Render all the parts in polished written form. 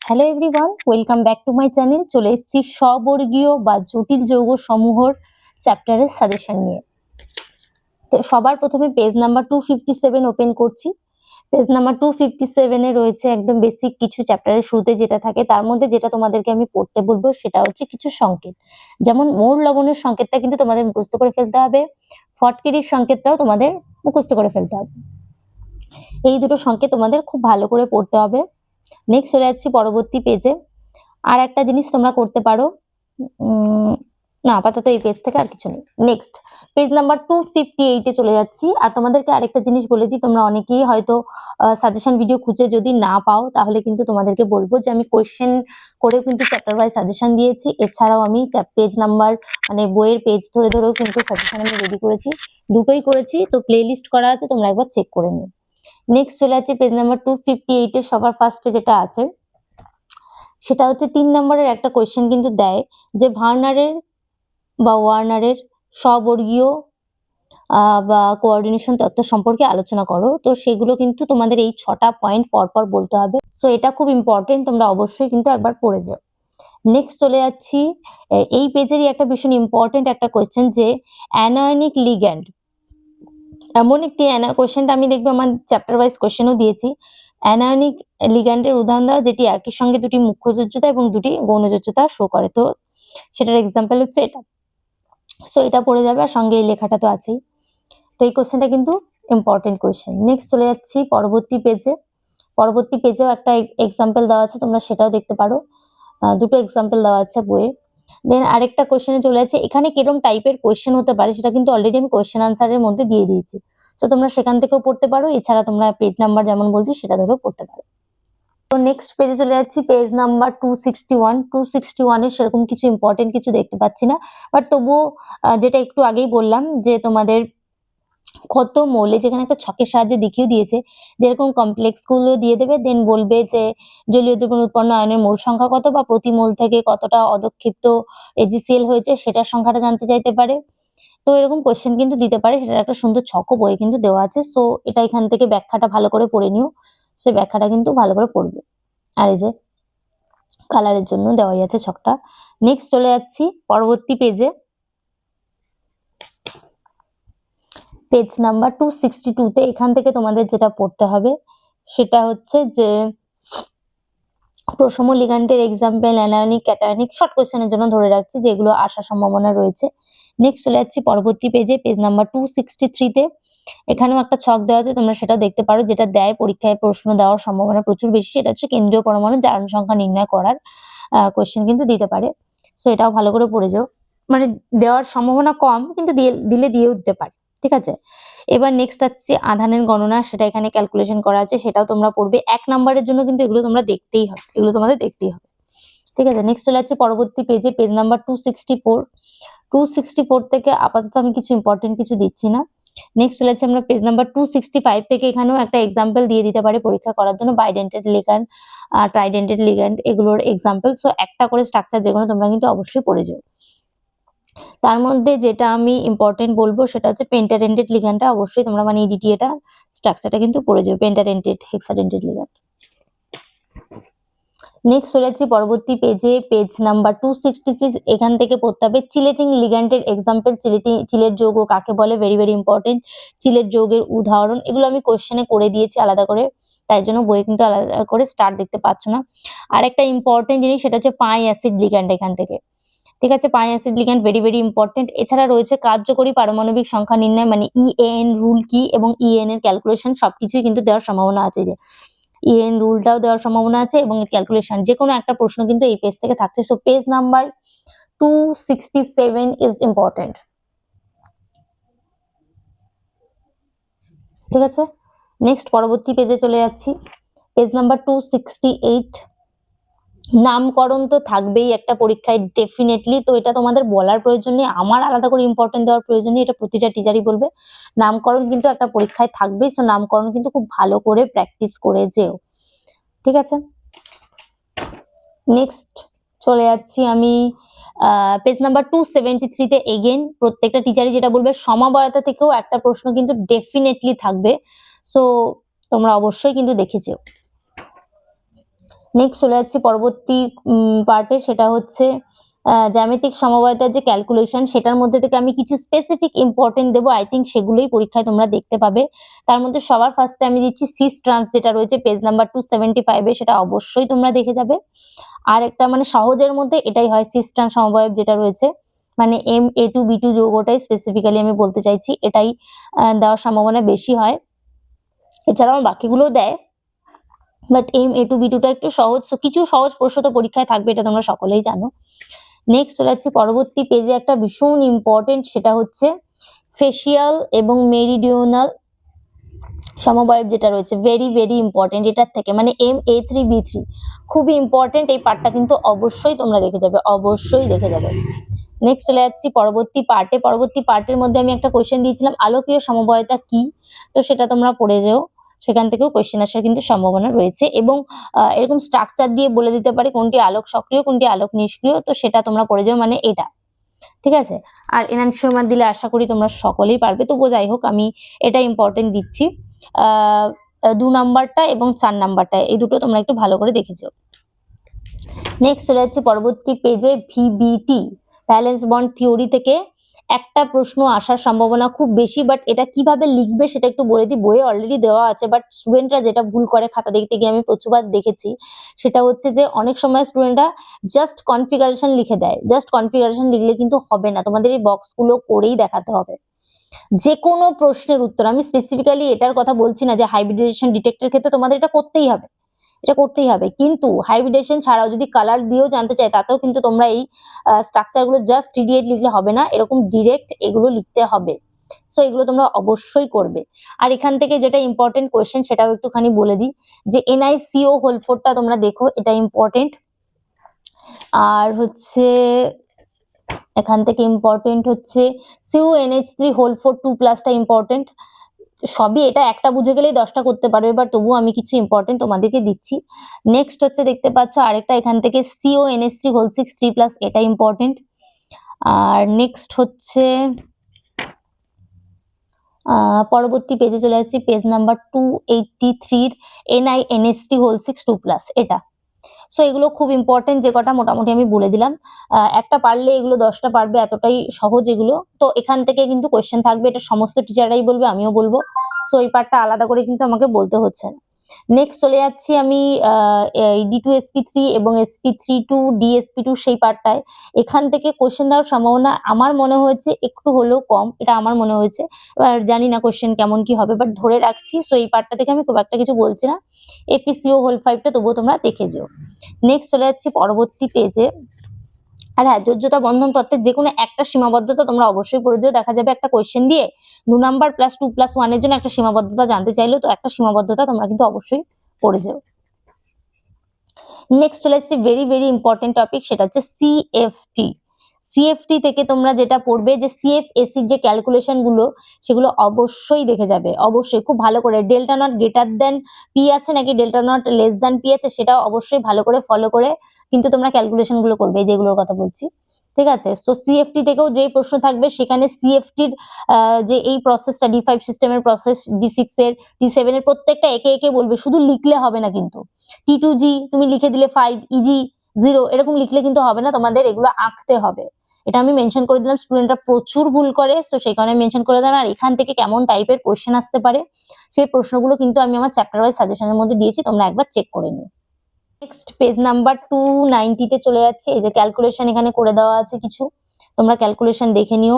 Hello everyone, welcome back to my channel. চলে এসেছি স্ববর্গীয় বা জটিল যৌগ সমূহর চ্যাপ্টারের সাজেশন নিয়ে। তো সবার প্রথমে পেজ নাম্বার 257 ওপেন করছি। পেজ নাম্বার 257 এ রয়েছে একদম বেসিক কিছু চ্যাপ্টারের শুরুতে যেটা থাকে, তার মধ্যে যেটা তোমাদেরকে আমি পড়তে বলবো সেটা হচ্ছে কিছু সংকেত। যেমন মোর লবণের সংকেতটা কিন্তু তোমাদের মুখস্থ করে ফেলতে হবে, ফটকিরির সংকেতটাও তোমাদের মুখস্থ করে ফেলতে হবে। এই দুটো সংকেত তোমাদের খুব ভালো করে পড়তে হবে। নেক্সট চলে যাচ্ছি পরবর্তী পেজে। আর একটা জিনিস তোমরা করতে পারো, না আপাতত এই পেজ থেকে আর কিছু নেই। নেক্সট পেজ নাম্বার 258 এ চলে যাচ্ছি। আর তোমাদেরকে আরেকটা জিনিস বলে দিই, তোমরা অনেকেই হয়তো সাজেশন ভিডিও খুঁজে যদি না পাও, তাহলে কিন্তু তোমাদেরকে বলবো যে আমি কোয়েশ্চেন করেও কিন্তু চ্যাপ্টার ওয়াইজ সাজেশন দিয়েছি। এছাড়াও আমি পেজ নাম্বার মানে বইয়ের পেজ ধরে ধরেও কিন্তু সাজেশন আমি রেডি করেছি, দুটোই করেছি। তো প্লে লিস্ট করা আছে, তোমরা একবার চেক করে নিও। নেক্সট চলে যাচ্ছে পেজ নাম্বার 258 এর সবার ফার্স্টে যেটা আছে সেটা হচ্ছে 3 নম্বরের একটা কোয়েশ্চেন কিন্তু দেয় যে ভার্নারের বা ওয়ার্নারের স্ববর্গীয় বা কোঅর্ডিনেশন তত্ত্ব সম্পর্কে আলোচনা করো। তো সেগুলো কিন্তু তোমাদের এই 6টা পয়েন্ট পরপর বলতে হবে। সো এটা খুব ইম্পর্টেন্ট, তোমরা অবশ্যই কিন্তু একবার পড়ে যাও। নেক্সট চলে যাচ্ছি, এই পেজেরই একটা ভীষণ ইম্পর্টেন্ট একটা কোয়েশ্চেন যে অ্যানায়নিক লিগ্যান্ড, এমন একটি কোয়েশ্চেনটা আমি দেখবো আমার চ্যাপ্টার ওয়াইজ কোয়েশ্চেনও দিয়েছি। অ্যানায়নিক লিগ্যান্ডের উদাহরণ দেওয়া যেটি একই সঙ্গে দুটি মুখ্য যোজ্যতা এবং দুটি গৌণ যোজ্যতা শো করে। তো সেটার এক্সাম্পল হচ্ছে এটা। সো এটা পড়ে যাবে, আর সঙ্গে এই লেখাটা তো আছেই। তো এই কোয়েশ্চেনটা কিন্তু ইম্পর্টেন্ট কোয়েশ্চেন। নেক্সট চলে যাচ্ছি পরবর্তী পেজে। পরবর্তী পেজেও একটা এক্সাম্পল দেওয়া আছে, তোমরা সেটাও দেখতে পারো। দুটো এক্সাম্পল দেওয়া আছে বইয়ে। দেন আরেকটা কোয়েশ্চেনে চলে যাচ্ছে, এখানে কিরকম টাইপের কোয়েশ্চেন হতে পারে সেটা কিন্তু অলরেডি আমি কোয়েশ্চেন আনসারের মধ্যে দিয়ে দিয়েছি। তো তোমরা সেখান থেকেও পড়তে পারো, এছাড়া তোমরা পেজ নাম্বার যেমন বলছি সেটা ধরেও পড়তে পারো। তো নেক্সট পেজে চলে যাচ্ছি, পেজ নাম্বার 261 এর সেরকম কিছু ইম্পর্টেন্ট কিছু দেখতে পাচ্ছি না, বাট তবুও যেটা একটু আগেই বললাম যে তোমাদের কত মৌলে যেখানে একটা ছকের সাহায্যে দেখিয়ে দিয়েছে, যেরকম কমপ্লেক্স গুলো দিয়ে দেবে, দেন বলবে যে জলীয় দ্রবণ উৎপন্ন আয়নের মোল সংখ্যা কত বা প্রতি মোল থেকে কতটা অদক্ষিপ্ত এজিসিএল হয়েছে সেটার সংখ্যাটা জানতে চাইতে পারে। তো এরকম কোয়েশ্চেন কিন্তু দিতে পারে, সেটার একটা সুন্দর ছকও বইয়ে কিন্তু দেওয়া আছে। সো এটা এখান থেকে ব্যাখ্যাটা ভালো করে পড়ে নিও, সে ব্যাখ্যাটা কিন্তু ভালো করে পড়বে। আর এই যে কালারের জন্য দেওয়াই আছে ছকটা। নেক্সট চলে যাচ্ছি পরবর্তী পেজে, পেজ নাম্বার 262 তে। এখান থেকে তোমাদের যেটা পড়তে হবে সেটা হচ্ছে যে প্রশম লিগ্যান্ডের এক্সাম্পল অ্যানায়নিক ক্যাটায়নিক, শর্ট কোয়েশ্চেনের জন্য ধরে রাখছি যেগুলো আসার সম্ভাবনা রয়েছে। নেক্সট চলে যাচ্ছি পরবর্তী পেজে, পেজ নাম্বার 263 তে। এখানেও একটা ছক দেওয়া আছে, তোমরা সেটা দেখতে পারো, যেটা দেয় পরীক্ষায় প্রশ্ন দেওয়ার সম্ভাবনা প্রচুর বেশি। সেটা হচ্ছে কেন্দ্রীয় পরমাণু জারণ সংখ্যা নির্ণয় করার কোয়েশ্চেন কিন্তু দিতে পারে। সো এটাও ভালো করে পড়ে যাও, মানে দেওয়ার সম্ভাবনা কম কিন্তু দিয়েও দিতে পারে, ঠিক আছে। এবার নেক্সট আসছে আধানের গণনা, সেটা এখানে ক্যালকুলেশন করা আছে, সেটাও তোমরা পড়বে। 1 নম্বরের জন্য কিন্তু এগুলো তোমরা দেখতেই হবে, এগুলো তোমাদের দেখতেই হবে, ঠিক আছে। নেক্সট চলে যাচ্ছে পরবর্তী পেজে, পেজ নাম্বার 264 থেকে আপাতত আমি কিছু ইম্পর্টেন্ট কিছু দিচ্ছি না। নেক্সট চলে যাচ্ছে আমরা পেজ নাম্বার 265 থেকে। এখানেও একটা এক্সাম্পল দিয়ে দিতে পারে পরীক্ষা করার জন্য, বাইডেন্টেড লিগ্যান্ড, ট্রাইডেন্টেড লিগ্যান্ড, এগুলোর এক্সাম্পল। সো একটা করে স্ট্রাকচার যেগুলো তোমরা কিন্তু অবশ্যই পড়ে যাও। তার মধ্যে যেটা আমি ইম্পর্টেন্ট বলবো সেটা হচ্ছে পেন্টাডেন্টেড লিগ্যান্ডটা অবশ্যই তোমরা মানে EDT এটা স্ট্রাকচারটা কিন্তু পড়ে যাবে, পেন্টাডেন্টেড হেক্সাডেন্টেড লিগ্যান্ড। নেক্সট চলে যাচ্ছি পরবর্তী পেজে, পেজ নাম্বার 266। এখান থেকে পড়তে হবে চিলেটিং লিগ্যান্ডের এক্সাম্পল, চিলেট যৌগ কাকে বলে, ভেরি ভেরি ইম্পর্টেন্ট। চিলেট যৌগের উদাহরণ, এগুলো আমি কোশ্চেনে করে দিয়েছি আলাদা করে, তাই জন্য বইয়ে কিন্তু আলাদা করে স্টার্ট দেখতে পাচ্ছ না। আর একটা ইম্পর্টেন্ট জিনিস সেটা হচ্ছে পাই অ্যাসিড লিগ্যান্ড এখান থেকে, ঠিক আছে। Pi acid ligand very very important. এছাড়া রয়েছে কার্যকরী পারমাণবিক সংখ্যা নির্ণয়, মানে EAN রুল কি এবং EAN এর ক্যালকুলেশন, সবকিছুই কিন্তু দেওয়ার সম্ভাবনা আছে। যে EAN রুলটাও দেওয়ার সম্ভাবনা আছে এবং এর ক্যালকুলেশন, যে কোনো একটা প্রশ্ন কিন্তু এই পেজ থেকে থাকছে। So page number 267 is important, ঠিক আছে। নেক্সট পরবর্তী পেজে চলে যাচ্ছি, পেজ নাম্বার 268। নামকরণ তো থাকবেই একটা পরীক্ষায় ডেফিনেটলি, তো এটা তোমাদের বলার প্রয়োজন নেই, আমার আলাদা করে ইম্পর্টেন্ট দেওয়ার প্রয়োজন নেই, এটা প্রতিটা টিচারই বলবে। নামকরণ কিন্তু একটা পরীক্ষায় থাকবেই, সো নামকরণ কিন্তু খুব ভালো করে প্র্যাকটিস করে যেও, ঠিক আছে। নেক্সট চলে যাচ্ছি আমি পেজ নাম্বার 273 তে। এগেন প্রত্যেকটা টিচারই যেটা বলবে, সমবায়তা থেকেও একটা প্রশ্ন কিন্তু ডেফিনেটলি থাকবে, সো তোমরা অবশ্যই কিন্তু দেখেছো। নেক্সট চলে যাচ্ছি পরবর্তী পার্টে, সেটা হচ্ছে জ্যামিতিক সমবায়তার যে ক্যালকুলেশন, সেটার মধ্যে থেকে আমি কিছু স্পেসিফিক ইম্পর্টেন্ট দেবো। আই থিঙ্ক সেগুলোই পরীক্ষায় তোমরা দেখতে পাবে। তার মধ্যে সবার ফার্স্টে আমি দিচ্ছি সিস ট্রান্স, যেটা রয়েছে পেজ নাম্বার 275-এ, সেটা অবশ্যই তোমরা দেখে যাবে। আর একটা মানে সহজের মধ্যে এটাই হয়, সিস ট্রান্স সমবায় যেটা রয়েছে, মানে Ma2B2 যৌগটাই স্পেসিফিক্যালি আমি বলতে চাইছি, এটাই দেওয়ার সম্ভাবনা বেশি হয়। এছাড়াও বাকিগুলোও দেয়, বাট Ma2B2টা একটু সহজ, কিছু সহজ প্রশ্ন তো পরীক্ষায় থাকবে, এটা তোমরা সকলেই জানো। নেক্সট চলে যাচ্ছে পরবর্তী পেজে, একটা ভীষণ ইম্পর্টেন্ট, সেটা হচ্ছে ফেসিয়াল এবং মেরিডিওনাল সমবায় যেটা রয়েছে, ভেরি ভেরি ইম্পর্টেন্ট। এটার থেকে মানে Ma3B3 খুবই ইম্পর্টেন্ট। এই পার্টটা কিন্তু অবশ্যই তোমরা দেখে যাবে, অবশ্যই দেখে যাবে। নেক্সট চলে যাচ্ছি পরবর্তী পার্টে। পরবর্তী পার্টের মধ্যে আমি একটা কোয়েশ্চেন দিয়েছিলাম, আলোকীয় সমবায়তা কি, তো সেটা তোমরা পড়ে যেও, সেখান থেকেও কোয়েশ্চেন আসার কিন্তু সম্ভাবনা রয়েছে। এবং এরকম স্ট্রাকচার দিয়ে বলে দিতে পারি কোনটি আলোক সক্রিয়, কোনটি আলোক নিষ্ক্রিয়, তো সেটা তোমরা পড়ে যাও, মানে এটা, ঠিক আছে। আর এনানসিওমার দিলে আশা করি তোমরা সকলেই পারবে, তবুও যাই হোক আমি এটা ইম্পর্টেন্ট দিচ্ছি। 2 নাম্বারটা এবং 4 নাম্বারটা, এই দুটো তোমরা একটু ভালো করে দেখেছো। নেক্সট চলে যাচ্ছে পরবর্তী পেজে, ভিবিটি ভ্যালেন্স বন্ড থিওরি থেকে একটা প্রশ্ন আসার সম্ভাবনা খুব বেশি, বাট এটা কিভাবে লিখবে সেটা একটু বলে দিই। বইয়ে অলরেডি দেওয়া আছে, বাট স্টুডেন্টরা যেটা ভুল করে খাতা দেখতে গিয়ে আমি প্রচুরবার দেখেছি, সেটা হচ্ছে যে অনেক সময় স্টুডেন্টরা জাস্ট কনফিগারেশন লিখে দেয়। জাস্ট কনফিগারেশন লিখলে কিন্তু হবে না, তোমাদের এই বক্সগুলো করেই দেখাতে হবে। যে কোনো প্রশ্নের উত্তর, আমি স্পেসিফিক্যালি এটার কথা বলছি না যে হাইব্রিডাইজেশন ডিটেক্টরের ক্ষেত্রে তোমাদের এটা করতেই হবে, এটা করতেই হবে, কিন্তু হাইব্রিডেশন ছাড়াও যদি কালার দিয়েও জানতে চাই, তাতেও কিন্তু তোমরা এই স্ট্রাকচারগুলো জাস্ট টিডিএট লিখলে হবে না, এরকম ডিরেক্ট এগুলো লিখতে হবে। সো এগুলো তোমরা অবশ্যই করবে। আর এখান থেকে যেটা ইম্পর্টেন্ট কোয়েশ্চেন সেটাও একটুখানি বলে দিই, যে NiCO হোল 4টা তোমরা দেখো, এটা ইম্পর্টেন্ট। আর হচ্ছে এখান থেকে ইম্পর্টেন্ট হচ্ছে CuNH3 হোল 4 2+টা ইম্পর্টেন্ট। সবই এটা একটা বুঝে গেলেই 10টা করতে পারবে, বাট তবুও আমি কিছু ইম্পর্টেন্ট তোমাদেরকে দিচ্ছি। নেক্সট হচ্ছে দেখতে পাচ্ছ আরেকটা এখান থেকে CuNH3 হোল 6 3+, এটা ইম্পর্টেন্ট। আর নেক্সট হচ্ছে পরবর্তী পেজে চলে আসছি, পেজ নাম্বার 283-র NiNH3 হোল 6 2+, এটা। সো এগুলো খুব ইম্পর্টেন্ট, যে কটা মোটামুটি আমি বলে দিলাম। একটা পারলে এগুলো 10টা পারবে, এতটাই সহজ এগুলো। তো এখান থেকে কিন্তু কোয়েশ্চেন থাকবে, এটা সমস্ত টিচাররাই বলবে, আমিও বলবো। সো এই পার্টটা আলাদা করে কিন্তু আমাকে বলতে হচ্ছে না। নেক্সট চলে যাচ্ছি আমি D2SP3 এবং SP3 to DSP2 সেই পার্টটায়। এখান থেকে কোয়েশ্চেন দেওয়ার সম্ভাবনা আমার মনে হয়েছে একটু হলেও কম, এটা আমার মনে হয়েছে। এবার জানি না কোয়েশ্চেন কেমন কি হবে, বাট ধরে রাখছি। সো এই পার্টটা থেকে আমি খুব একটা কিছু বলছি না। FeCO হোল 5টা তবুও তোমরা দেখে যেও। নেক্সট চলে যাচ্ছি পরবর্তী পেজে। আর হ্যাঁ, যোজ্যতা বন্ধন তত্ত্বের যে কোনো একটা সীমাবদ্ধতা তোমরা অবশ্যই পড়ে যেও। দেখা যাবে একটা কোয়েশ্চেন দিয়ে 2 নাম্বার +2+1 এর জন্য একটা সীমাবদ্ধতা জানতে চাইলো, তো একটা সীমাবদ্ধতা তোমরা কিন্তু অবশ্যই পড়ে যেও। নেক্সট চলে আসছে ভেরি ভেরি ইম্পর্টেন্ট টপিক, সেটা হচ্ছে CFT। CFT থেকে তোমরা যেটা পড়বে, যে CFSE যে ক্যালকুলেশন গুলো, সেগুলো অবশ্যই দেখে যাবে, অবশ্যই খুব ভালো করে। Delta not greater than P আছে নাকি delta not less than P আছে, সেটাও অবশ্যই ভালো করে ফলো করে কিন্তু তোমরা ক্যালকুলেশন গুলো করবে, যেগুলোর কথা বলছি, ঠিক আছে। সো CFT থেকেও যে প্রশ্ন থাকবে, সেখানে CFTর যে এই প্রসেসটা, D5 সিস্টেমের প্রসেস, D6 এর, D7 এর, প্রত্যেকটা একে একে বলবে, শুধু লিখলে হবে না কিন্তু। T2G তুমি লিখে দিলে 5, EG 0 এরকম লিখলে কিন্তু হবে না, তোমাদের এগুলো আঁকতে হবে। এটা আমি মেনশন করে দিলাম, স্টুডেন্টরা প্রচুর ভুল করে, তো সেই কারণে মেনশন করে দিলাম। আর এখান থেকে কেমন টাইপের কোয়েশ্চেন আসতে পারে, সেই প্রশ্নগুলো কিন্তু আমি আমার চ্যাপ্টার ওয়াইজ সাজেশনের মধ্যে দিয়েছি, তোমরা একবার চেক করে নিও। নেক্সট পেজ নাম্বার 290-তে চলে যাচ্ছে। এই যে ক্যালকুলেশন এখানে করে দেওয়া আছে কিছু, তোমরা ক্যালকুলেশন দেখে নিও।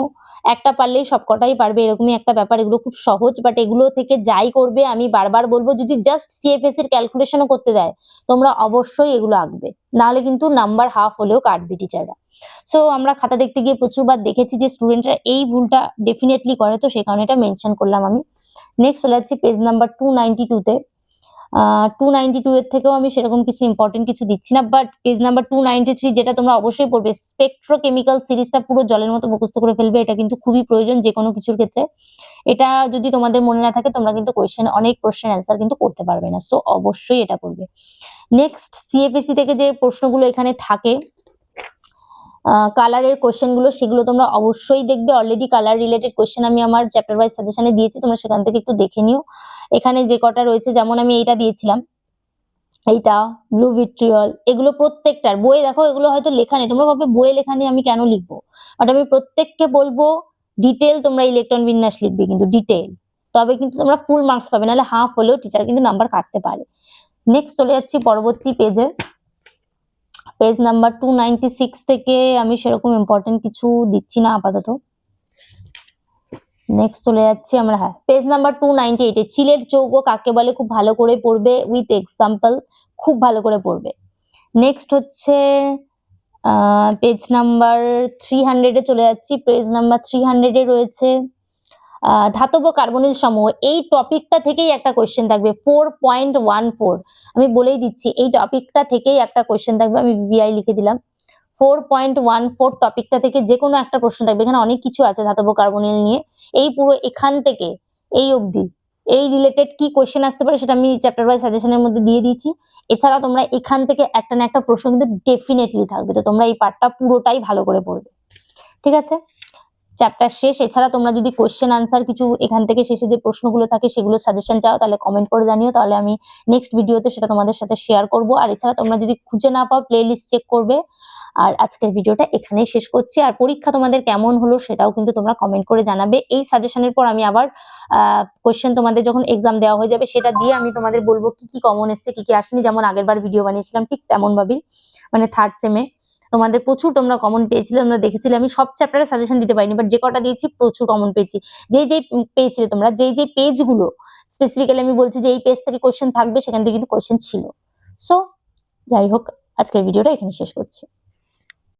একটা পারলেই সব কটাই পারবে, এরকমই একটা ব্যাপার। এগুলো খুব সহজ, বাট এগুলো থেকে যাই করবে, আমি বারবার বলবো, যদি জাস্ট CFS এর ক্যালকুলেশনও করতে দেয়, তোমরা অবশ্যই এগুলো আঁকবে, নাহলে কিন্তু নাম্বার হাফ হলেও কাটবে টিচাররা। সো আমরা খাতা দেখতে গিয়ে প্রচুরবার দেখেছি যে স্টুডেন্টরা এই ভুলটা ডেফিনেটলি করে, তো সেই কারণে এটা মেনশন করলাম আমি। নেক্সট চলে যাচ্ছি পেজ নাম্বার 292-তে। 292 এর থেকেও আমি সেরকম কিছু ইম্পর্টেন্ট কিছু দিচ্ছি না, বাট পেজ নাম্বার 293 যেটা তোমরা অবশ্যই পড়বে, স্পেকট্রোকেমিক্যাল সিরিজটা পুরো জলের মতো মুখস্থ করে ফেলবে, এটা কিন্তু খুবই প্রয়োজন যে কোনো কিছুর ক্ষেত্রে। এটা যদি তোমাদের মনে না থাকে, তোমরা কিন্তু অনেক প্রশ্নের অ্যান্সার কিন্তু করতে পারবে না, সো অবশ্যই এটা করবে। নেক্সট CFSE থেকে যে প্রশ্নগুলো এখানে থাকে, কালারের কোয়েশ্চেন গুলো, সেগুলো তোমরা অবশ্যই দেখবে। অলরেডি কালার রিলেটেড কোয়েশ্চেন আমি আমার চ্যাপ্টার ওয়াইজ সাজেশনে দিয়েছি, তোমরা সেখান থেকে একটু দেখে নিও। এখানে যে কটা রয়েছে, যেমন আমি এইটা দিয়েছিলাম, এইটা ব্লু ভিট্রিয়ল, এগুলো প্রত্যেকটার বইয়ে দেখো, এগুলো হয়তো লেখা নেই, তোমরা ভাববে বইয়ে লেখা নেই আমি কেন লিখবো, বাট আমি প্রত্যেককে বলবো ডিটেল তোমরা ইলেকট্রন বিন্যাস লিখবে, কিন্তু ডিটেল, তবে কিন্তু তোমরা ফুল মার্কস পাবে, নাহলে হাফ হলেও টিচার কিন্তু নাম্বার কাটতে পারে। নেক্সট চলে যাচ্ছি পরবর্তী পেজে, পেজ নাম্বার 296 থেকে আমি সেরকম ইম্পর্টেন্ট কিছু দিচ্ছি না আপাতত। নেক্সট চলে যাচ্ছি আমরা, হ্যাঁ, পেজ নাম্বার 298 চিলের যৌগ কাকে বলে খুব ভালো করে পড়বে, উইথ এক্সাম্পল, খুব ভালো করে পড়বে। নেক্সট হচ্ছে পেজ নাম্বার 300 এ চলে যাচ্ছি, পেজ নাম্বার 300 এ রয়েছে ধাতব কার্বনিল সমূহ, এই টপিকটা থেকেই একটা কোয়েশ্চেন থাকবে 4.14, আমি বলেই দিচ্ছি এই টপিকটা থেকেই একটা কোয়েশ্চেন থাকবে, আমি ভিআই লিখে দিলাম। 4.14 টপিকটা থেকে যে কোনো একটা প্রশ্ন থাকবে, এখানে অনেক কিছু আছে ধাতব কার্বনিল নিয়ে, এই পুরো এখান থেকে এই অবধি এই রিলেটেড কি কোয়েশ্চেন আসতে পারে সেটা আমি চ্যাপ্টার ওয়াইজ সাজেশনের মধ্যে দিয়ে দিয়েছি। এছাড়া তোমরা এখান থেকে একটা না একটা প্রশ্ন কিন্তু ডেফিনেটলি থাকবে, তো তোমরা এই পার্টটা পুরোটাই ভালো করে পড়বে, ঠিক আছে? চ্যাপ্টার শেষ। এছাড়া তোমরা যদি কোয়েশ্চেন আনসার কিছু এখান থেকে শেষে যে প্রশ্নগুলো থাকে সেগুলো সাজেশন চাও, তাহলে কমেন্ট করে জানিও, তাহলে আমি নেক্সট ভিডিওতে সেটা তোমাদের সাথে শেয়ার করব। আর এছাড়া তোমরা যদি খুঁজে না পাও প্লেলিস্ট চেক করবে। আর আজকের ভিডিওটা এখানেই শেষ করছি। আর পরীক্ষা তোমাদের কেমন হলো সেটাও কিন্তু তোমরা কমেন্ট করে জানাবে। এই সাজেশনের পর আমি আবার কোয়েশ্চেন তোমাদের যখন এক্সাম দেওয়া হয়ে যাবে সেটা দিয়ে আমি তোমাদের বলবো কি কি কমন এসছে, কি কি আসেনি, যেমন আগের বার ভিডিও বানিয়েছিলাম ঠিক তেমন ভাবেই, মানে থার্ড সেমে তোমাদের প্রচুর তোমরা কমন পেয়েছিলে, তোমরা দেখেছিলে। আমি সব চ্যাপ্টারে সাজেশন দিতে পারিনি, বাট যে কটা দিয়েছি প্রচুর কমন পেয়েছি। যেই পেয়েছিলে তোমরা, যেই পেজগুলো স্পেসিফিক্যালি আমি বলছি যে এই পেজ থেকে কোয়েশ্চেন থাকবে, সেখান থেকে কিন্তু কোয়েশ্চেন ছিল। সো যাই হোক, আজকের ভিডিওটা এখানে শেষ করছি।